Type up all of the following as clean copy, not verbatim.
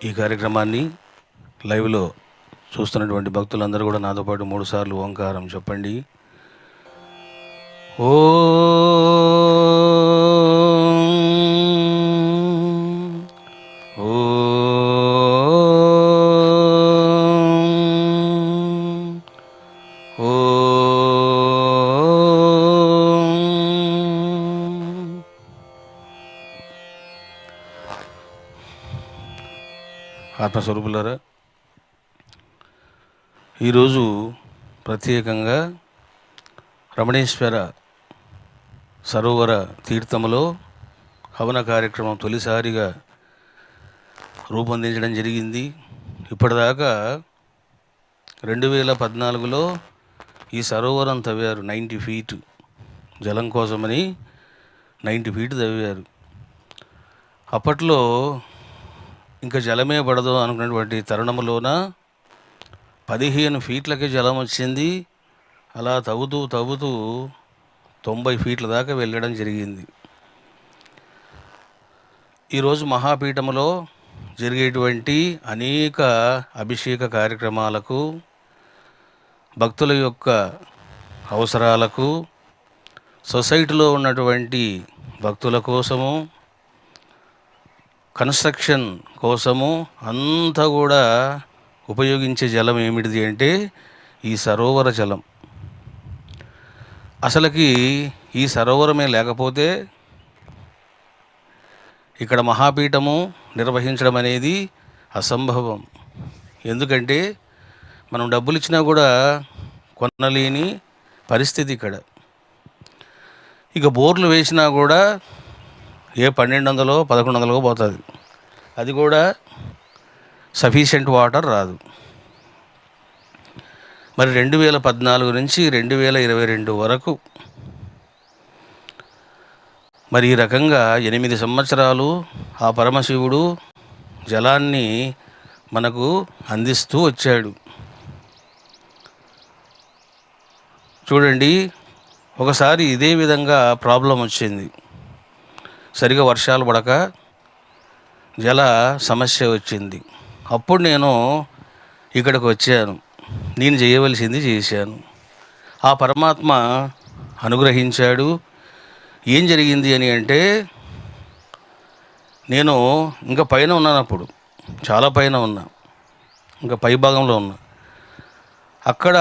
ఈ కార్యక్రమాన్ని లైవ్లో చూస్తున్నటువంటి భక్తులందరూ కూడా నాతో పాటు 3 సార్లు ఓంకారం చెప్పండి. ఓ ఆత్మస్వరూపులారా, ఈరోజు ప్రత్యేకంగా రమణేశ్వర సరోవర తీర్థములో హవన కార్యక్రమం తొలిసారిగా రూపొందించడం జరిగింది. ఇప్పటిదాకా 2014లో ఈ సరోవరం తవ్వారు. 90 ఫీట్ జలం కోసమని 90 ఫీట్ తవ్వారు. అప్పట్లో ఇంకా జలమే పడదు అనుకున్నటువంటి తరుణంలోన 15 ఫీట్లకే జలం వచ్చింది. అలా తవ్వుతూ 90 ఫీట్ల దాకా వెళ్ళడం జరిగింది. ఈరోజు మహాపీఠములో జరిగేటువంటి అనేక అభిషేక కార్యక్రమాలకు, భక్తుల యొక్క అవసరాలకు, సొసైటీలో ఉన్నటువంటి భక్తుల కోసము, కన్స్ట్రక్షన్ కోసము అంతా కూడా ఉపయోగించే జలం ఏమిటిది అంటే ఈ సరోవర జలం. అసలుకి ఈ సరోవరమే లేకపోతే ఇక్కడ మహాపీఠము నిర్వహించడం అనేది అసంభవం. ఎందుకంటే మనం డబ్బులు ఇచ్చినా కూడా కొనలేని పరిస్థితి ఇక్కడ. ఇక బోర్లు వేసినా కూడా ఏ 1200 1100 పోతుంది. అది కూడా సఫిషియెంట్ వాటర్ రాదు. మరి 2014 నుంచి 2022 వరకు మరి ఈ రకంగా 8 సంవత్సరాలు ఆ పరమశివుడు జలాన్ని మనకు అందిస్తూ వచ్చాడు. చూడండి, ఒకసారి ఇదే విధంగా ప్రాబ్లం వచ్చింది. సరిగా వర్షాలు పడక జల సమస్య వచ్చింది. అప్పుడు నేను ఇక్కడికి వచ్చాను. నేను చేయవలసింది చేశాను. ఆ పరమాత్మ అనుగ్రహించాడు. ఏం జరిగింది అని అంటే, నేను ఇంకా పైన ఉన్నాను. అప్పుడు చాలా పైన ఉన్నా, ఇంకా పై భాగంలో ఉన్నా. అక్కడ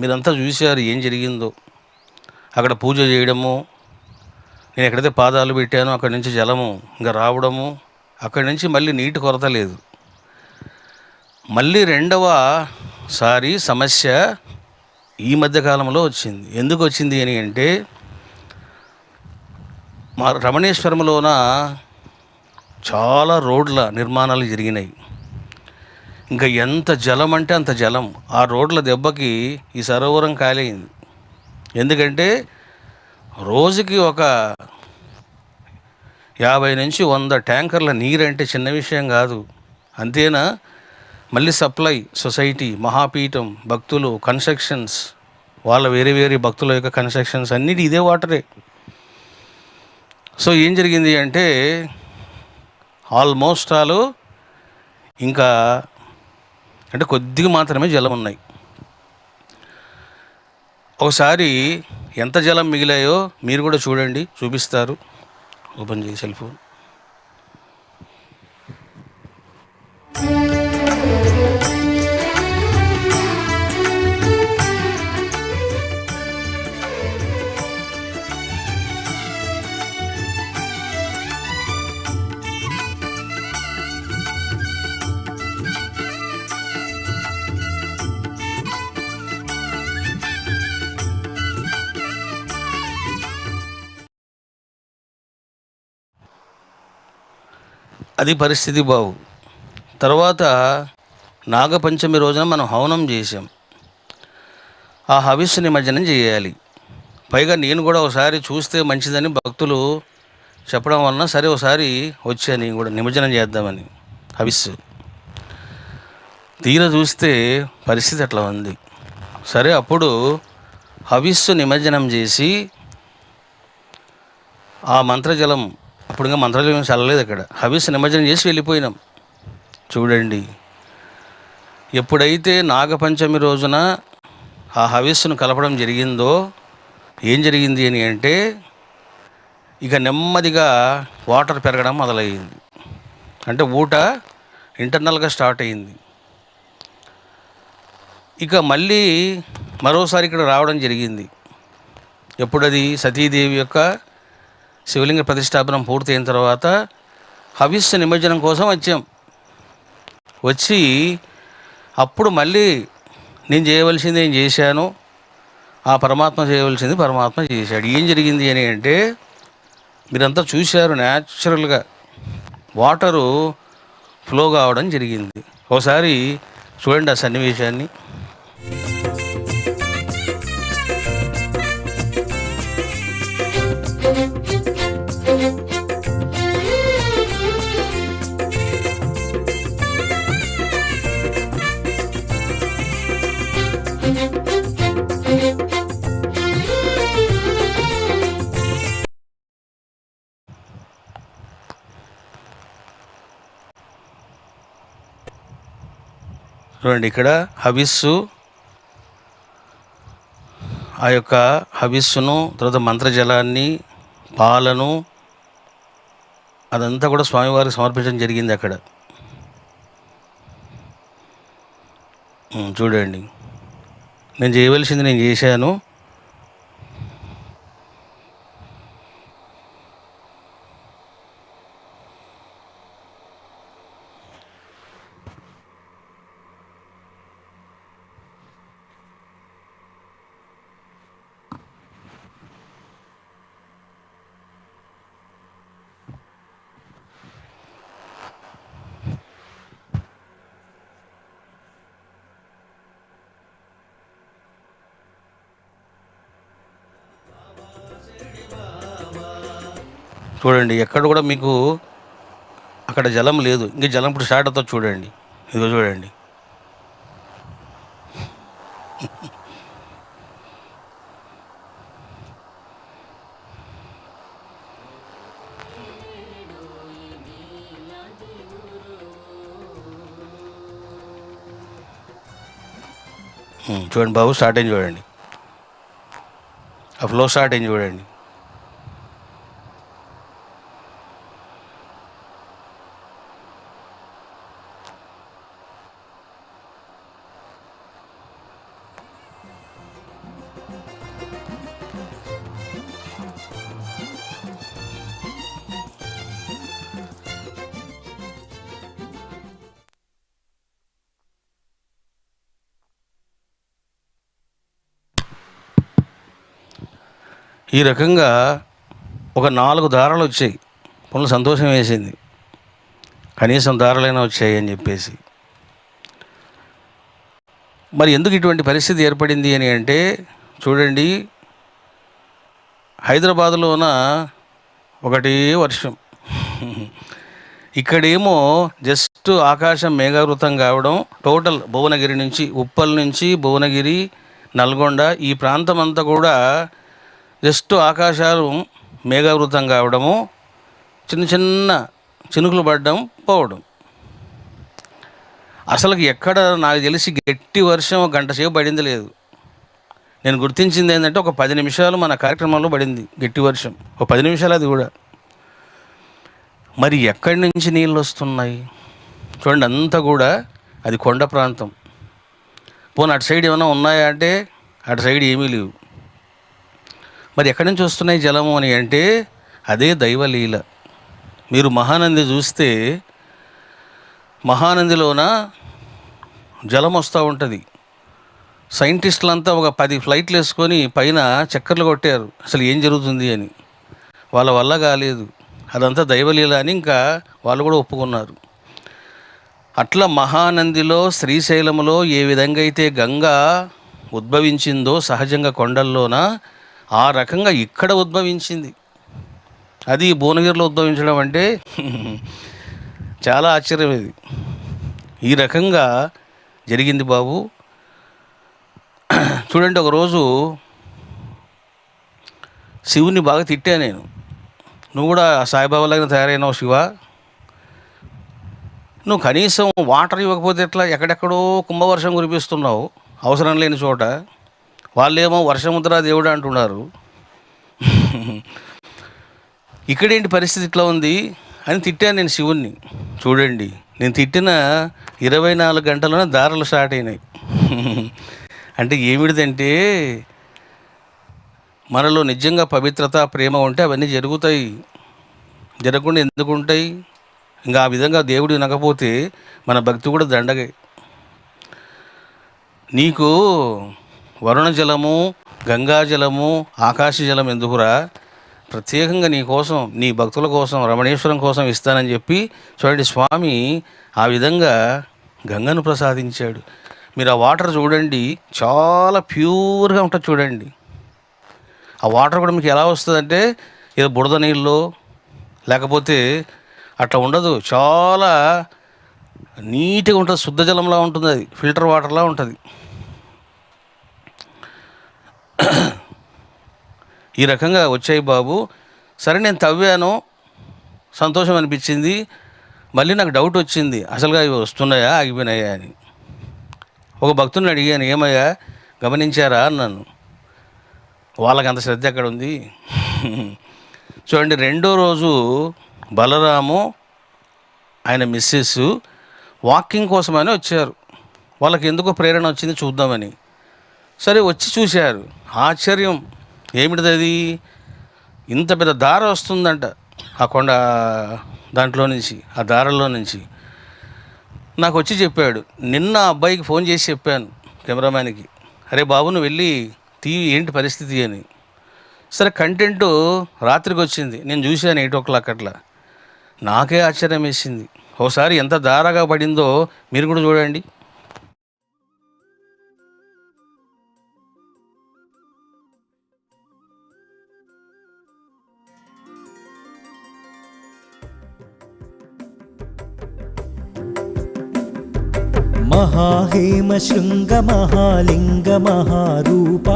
మీరంతా చూశారు ఏం జరిగిందో. అక్కడ పూజ చేయడము, నేను ఎక్కడైతే పాదాలు పెట్టానో అక్కడి నుంచి జలము ఇంకా రావడము, అక్కడి నుంచి మళ్ళీ నీటి కొరత లేదు. మళ్ళీ రెండవసారి సమస్య ఈ మధ్యకాలంలో వచ్చింది. ఎందుకు వచ్చింది అని అంటే, మా రమణేశ్వరంలోన చాలా రోడ్ల నిర్మాణాలు జరిగినాయి. ఇంకా ఎంత జలం అంటే అంత జలం. ఆ రోడ్ల దెబ్బకి ఈ సరోవరం ఖాళీ అయింది. ఎందుకంటే రోజుకి ఒక 50 నుంచి 100 ట్యాంకర్ల నీరు అంటే చిన్న విషయం కాదు. అంతేనా, మళ్ళీ సప్లై సొసైటీ, మహాపీఠం, భక్తులు, కన్స్ట్రక్షన్స్, వాళ్ళ వేరే వేరే భక్తుల యొక్క కన్స్ట్రక్షన్స్ అన్నిటి ఇదే వాటరే. సో ఏం జరిగింది అంటే, ఆల్మోస్ట్ ఆల్ ఇంకా అంటే కొద్దిగా మాత్రమే జలం ఉన్నాయి. ఒకసారి ఎంత జలం మిగిలాయో మీరు కూడా చూడండి, చూపిస్తారు. ఓపెన్ చేసి సెల్ ఫోన్. అది పరిస్థితి బావు. తర్వాత నాగపంచమి రోజున మనం హవనం చేసాం. ఆ హవిస్సు నిమజ్జనం చేయాలి. పైగా నేను కూడా ఒకసారి చూస్తే మంచిదని భక్తులు చెప్పడం వలన సరే ఒకసారి వచ్చా నేను కూడా నిమజ్జనం చేద్దామని హవిస్సు. తీర చూస్తే పరిస్థితి అట్లా ఉంది. సరే అప్పుడు హవిస్సు నిమజ్జనం చేసి ఆ మంత్రజలం, అప్పుడు ఇంకా మంత్రజలం చల్లలేదు అక్కడ, హవిస్సు నిమజ్జనం చేసి వెళ్ళిపోయినాం. చూడండి, ఎప్పుడైతే నాగపంచమి రోజున ఆ హవిస్సును కలపడం జరిగిందో ఏం జరిగింది అని అంటే, ఇక నెమ్మదిగా వాటర్ పెరగడం మొదలయ్యింది. అంటే ఊట ఇంటర్నల్గా స్టార్ట్ అయింది. ఇక మళ్ళీ మరోసారి ఇక్కడ రావడం జరిగింది. ఎప్పుడది సతీదేవి యొక్క శివలింగ ప్రతిష్టాపనం పూర్తయిన తర్వాత హవిస్సు నిమజ్జనం కోసం వచ్చి అప్పుడు మళ్ళీ నేను చేయవలసింది నేను చేశాను, ఆ పరమాత్మ చేయవలసింది పరమాత్మ చేశాడు. ఏం జరిగింది అని అంటే, మీరంతా చూశారు, న్యాచురల్గా వాటరు ఫ్లో కావడం జరిగింది. ఒకసారి చూడండి ఆ సన్నివేశాన్ని. చూడండి, ఇక్కడ హవిస్సు, ఆ యొక్క హవిస్సును, తర్వాత మంత్రజలాన్ని, పాలను అదంతా కూడా స్వామివారికి సమర్పించడం జరిగింది అక్కడ. చూడండి, నేను చేయవలసింది నేను చేశాను. చూడండి, ఎక్కడ కూడా మీకు అక్కడ జలం లేదు. ఇంకా జలం ఇప్పుడు స్టార్ట్ అవుతుంది. చూడండి, ఇదిగో చూడండి. చూడండి బాబు, స్టార్ట్ అయింది చూడండి, ఆ ఫ్లో స్టార్ట్ అయింది చూడండి. ఈ రకంగా ఒక 4 దారాలు వచ్చాయి. పునః సంతోషం వేసింది, కనీసం దారాలైనా వచ్చాయి అని చెప్పేసి. మరి ఎందుకు ఇటువంటి పరిస్థితి ఏర్పడింది అని అంటే, చూడండి, హైదరాబాదులోన ఒకటే వర్షం, ఇక్కడేమో జస్ట్ ఆకాశం మేఘావృతం కావడం. టోటల్ భువనగిరి నుంచి, ఉప్పల్ నుంచి భువనగిరి, నల్గొండ ఈ ప్రాంతం అంతా కూడా జస్ట్ ఆకాశాలు మేఘావృతం కావడము, చిన్న చిన్న చినుకులు పడడం, పోవడం. అసలుకి ఎక్కడ నాకు తెలిసి గట్టి వర్షం ఒక గంట సేపు పడింది లేదు. నేను గుర్తించింది ఏంటంటే, ఒక 10 నిమిషాలు మన కార్యక్రమంలో పడింది గట్టి వర్షం, ఒక 10 నిమిషాలు, అది కూడా. మరి ఎక్కడి నుంచి నీళ్ళు వస్తున్నాయి చూడండి, అంతా కూడా అది కొండ ప్రాంతం. పోనీ అటు సైడ్ ఏమైనా ఉన్నాయా అంటే, అటు సైడ్ ఏమీ లేవు. మరి ఎక్కడి నుంచి వస్తున్నాయి జలము అని అంటే, అదే దైవలీల. మీరు మహానంది చూస్తే, మహానందిలోన జలం వస్తూ ఉంటుంది. సైంటిస్టులంతా ఒక 10 ఫ్లైట్లు వేసుకొని పైన చక్కర్లు కొట్టారు, అసలు ఏం జరుగుతుంది అని. వాళ్ళ వల్ల కాలేదు, అదంతా దైవలీల అని ఇంకా వాళ్ళు కూడా ఒప్పుకున్నారు. అట్లా మహానందిలో, శ్రీశైలంలో ఏ విధంగా అయితే గంగా ఉద్భవించిందో సహజంగా కొండల్లోన, ఆ రకంగా ఇక్కడ ఉద్భవించింది. అది భువనగిరిలో ఉద్భవించడం అంటే చాలా ఆశ్చర్యం. ఇది ఈ రకంగా జరిగింది బాబు. చూడండి, ఒకరోజు శివుని బాగా తిట్టా నేను. నువ్వు కూడా సాయిబాబాలాగా తయారైనావు శివ, నువ్వు కనీసం వాటర్ ఇవ్వకపోతే ఎట్లా? ఎక్కడెక్కడో కుంభవర్షం కురిపిస్తున్నావు అవసరం లేని చోట. వాళ్ళేమో వర్షముద్రా దేవుడు అంటున్నారు. ఇక్కడేంటి పరిస్థితి ఇట్లా ఉంది అని తిట్టాను నేను శివుణ్ణి. చూడండి, నేను తిట్టిన 24 గంటల్లోనే దారులు స్టార్ట్ అయినాయి. అంటే ఏమిటిదంటే, మనలో నిజంగా పవిత్రత, ప్రేమ ఉంటే అవన్నీ జరుగుతాయి. జరగకుండా ఎందుకు ఉంటాయి? ఇంకా ఆ విధంగా దేవుడు వినకపోతే మన భక్తి కూడా దండగే. నీకు వరుణ జలము, గంగా జలము, ఆకాశ జలం ఎందుకురా? ప్రత్యేకంగా నీ కోసం, నీ భక్తుల కోసం, రమణేశ్వరం కోసం ఇస్తానని చెప్పి చూడండి స్వామి ఆ విధంగా గంగను ప్రసాదించాడు. మీరు ఆ వాటర్ చూడండి, చాలా ప్యూర్గా ఉంటుంది చూడండి. ఆ వాటర్ కూడా మీకు ఎలా వస్తుందంటే ఏదో బురద నీళ్ళు లేకపోతే అట్లా ఉండదు, చాలా నీట్గా ఉంటుంది, శుద్ధ జలంలా ఉంటుంది, అది ఫిల్టర్ వాటర్లా ఉంటుంది. ఈ రకంగా వచ్చాయి బాబు. సరే నేను తవ్వాను, సంతోషం అనిపించింది. మళ్ళీ నాకు డౌట్ వచ్చింది, అసలుగా ఇవి వస్తున్నాయా ఆగిపోయినాయా అని. ఒక భక్తుని అడిగాను, ఏమయ్యా గమనించారా అన్నాను. వాళ్ళకి అంత శ్రద్ధ ఎక్కడ ఉంది? చూడండి, రెండో రోజు బలరాము ఆయన మిస్సెస్ వాకింగ్ కోసమని వచ్చారు. వాళ్ళకి ఎందుకో ప్రేరణ వచ్చింది చూద్దామని. సరే వచ్చి చూశారు. ఆశ్చర్యం ఏమిటిది? అది ఇంత పెద్ద దార వస్తుందంట ఆ కొండ దాంట్లో నుంచి, ఆ దారలో నుంచి. నాకు వచ్చి చెప్పాడు. నిన్న అబ్బాయికి ఫోన్ చేసి చెప్పాను, కెమెరామ్యాన్కి, అరే బాబు నువ్వు వెళ్ళి ఏంటి పరిస్థితి అని. సరే కంటెంట్ రాత్రికి వచ్చింది, నేను చూశాను 8 o'clock అట్లా. నాకే ఆశ్చర్యం వేసింది. ఒకసారి ఎంత దారగా పడిందో మీరు కూడా చూడండి. మహాహేమ శృంగ మహాలింగ మహారూపా,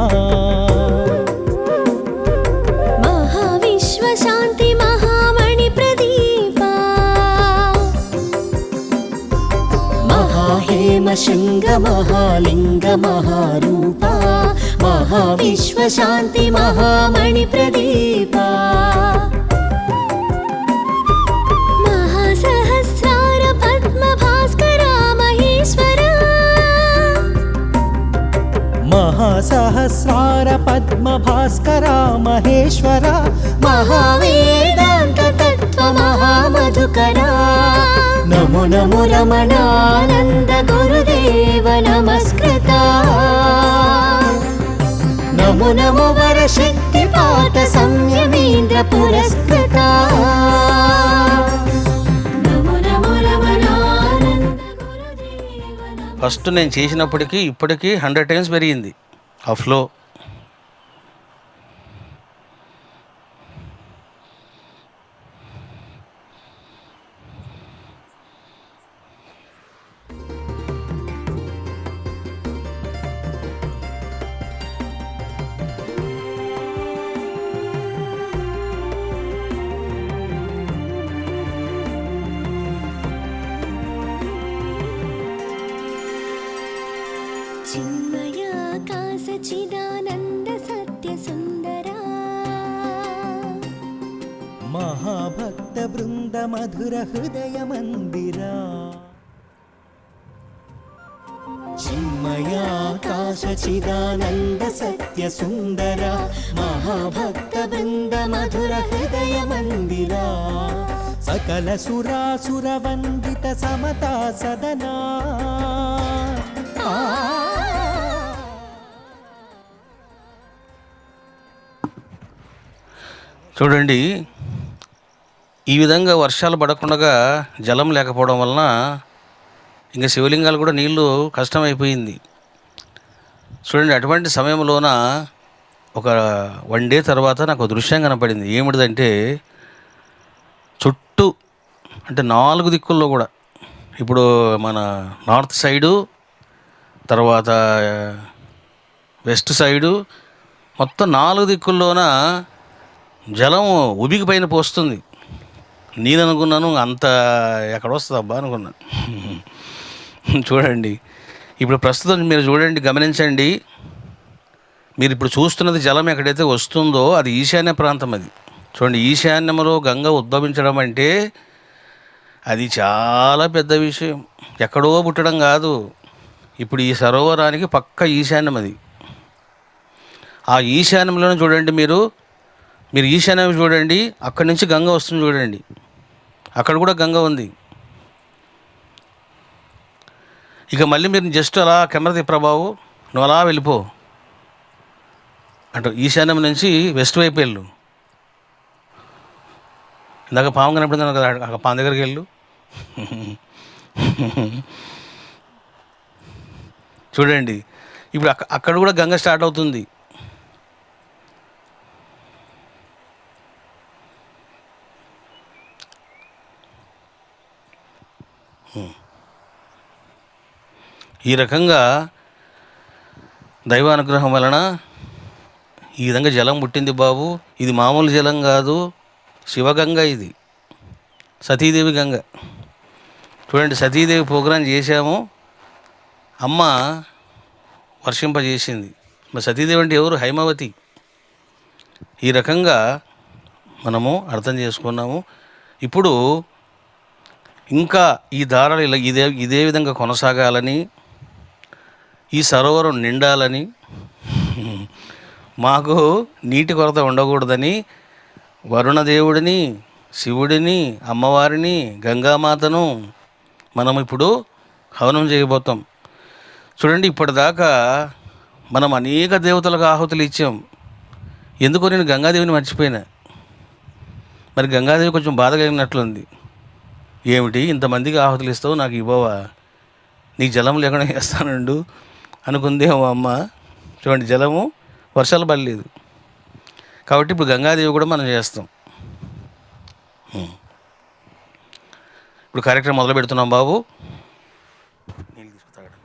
మహావిశ్వశాంతి మహామణి ప్రదీపా, మహాహేమ శృంగ మహాలింగ మహారూపా, మహావిశ్వశాంతి మహామణి ప్రదీపా, మహాసహస్రార పద్మ భాస్కర మహేశ్వర, మహాసహస్రార పద్మ భాస్కర మహేశ్వర, మహావేదాంత తత్వ మహామధుకర, నమో నమో రమణానంద గురుదేవ నమస్కృత, నమో నమో వరశక్తి పాత సంయమేంద్ర పురస్కృత, నమో నమో రమణానంద గురుదేవ నమః. ఫస్ట్ నేను చేసినప్పటికీ ఇప్పటికీ 100 times పెరిగింది ఆ ఫ్లో. చిన్మయాకాశ చిదానంద సత్య సుందరా, మహాభక్త బృంద మధుర హృదయ మందిరా, చిన్మయాకాశ చిదానంద సత్య సుందర, మహాభక్త బృంద మధుర హృదయ మందిరా, సకల సురాసుర వందిత సమతా సదనా. చూడండి, ఈ విధంగా వర్షాలు పడకుండా జలం లేకపోవడం వలన ఇంకా శివలింగాలు కూడా నీళ్లు కష్టమైపోయింది. చూడండి, అటువంటి సమయంలోన ఒక 1 day తర్వాత నాకు దృశ్యం కనపడింది. ఏమిటిదంటే, చుట్టూ అంటే 4 దిక్కుల్లో కూడా, ఇప్పుడు మన నార్త్ సైడు, తర్వాత వెస్ట్ సైడు, మొత్తం 4 దిక్కుల్లోన జలం ఉబికి పైన పోస్తుంది. నేను అనుకున్నాను అంత ఎక్కడ వస్తుంది అబ్బా అనుకున్నాను. చూడండి, ఇప్పుడు ప్రస్తుతం మీరు చూడండి, గమనించండి. మీరు ఇప్పుడు చూస్తున్నది జలం ఎక్కడైతే వస్తుందో అది ఈశాన్య ప్రాంతం. అది చూడండి, ఈశాన్యంలో గంగ ఉద్భవించడం అంటే అది చాలా పెద్ద విషయం. ఎక్కడో పుట్టడం కాదు. ఇప్పుడు ఈ సరోవరానికి పక్క ఈశాన్యం అది. ఆ ఈశాన్యంలోనే చూడండి, మీరు ఈశాన్యం చూడండి, అక్కడి నుంచి గంగ వస్తుంది చూడండి. అక్కడ కూడా గంగ ఉంది. ఇక మళ్ళీ మీరు జస్ట్ అలా కెమెరా తిప్పరాబావు, నువ్వు అలా వెళ్ళిపో అంటే ఈశాన్యం నుంచి వెస్ట్ వైపు వెళ్ళు. ఇందాక పాము కనపడుతున్నాను కదా, అక్కడ పాము దగ్గరికి వెళ్ళు. చూడండి, ఇప్పుడు అక్కడ కూడా గంగ స్టార్ట్ అవుతుంది. ఈ రకంగా దైవానుగ్రహం వలన ఈ విధంగా జలం పుట్టింది బాబు. ఇది మామూలు జలం కాదు, శివగంగ ఇది, సతీదేవి గంగ. చూడండి, సతీదేవి ప్రోగ్రాం చేశాము, అమ్మ వర్షింపజేసింది. మరి సతీదేవి అంటే ఎవరు? హైమవతి. ఈ రకంగా మనము అర్థం చేసుకున్నాము. ఇప్పుడు ఇంకా ఈ దారాలు ఇలా ఇదే విధంగా కొనసాగాలని, ఈ సరోవరం నిండాలని, మాకు నీటి కొరత ఉండకూడదని వరుణదేవుడిని, శివుడిని, అమ్మవారిని, గంగామాతను మనం ఇప్పుడు హవనం చేయబోతాం. చూడండి, ఇప్పటిదాకా మనం అనేక దేవతలకు ఆహుతులు ఇచ్చాం. ఎందుకో నేను గంగాదేవిని మర్చిపోయినా. మరి గంగాదేవి కొంచెం బాధ కలిగినట్లుంది. ఏమిటి ఇంతమందికి ఆహుతులు ఇస్తావు, నాకు ఇవ్వవా, నీకు జలం లేకుండా చేస్తానండు అనుకుందేమో అమ్మ. చూడండి, జలము వర్షాలు పడలేదు కాబట్టి ఇప్పుడు గంగాదేవి కూడా మనం చేస్తాం. ఇప్పుడు కార్యక్రమం మొదలు పెడుతున్నాం బాబు. నీళ్ళు తీసుకుతాగండి.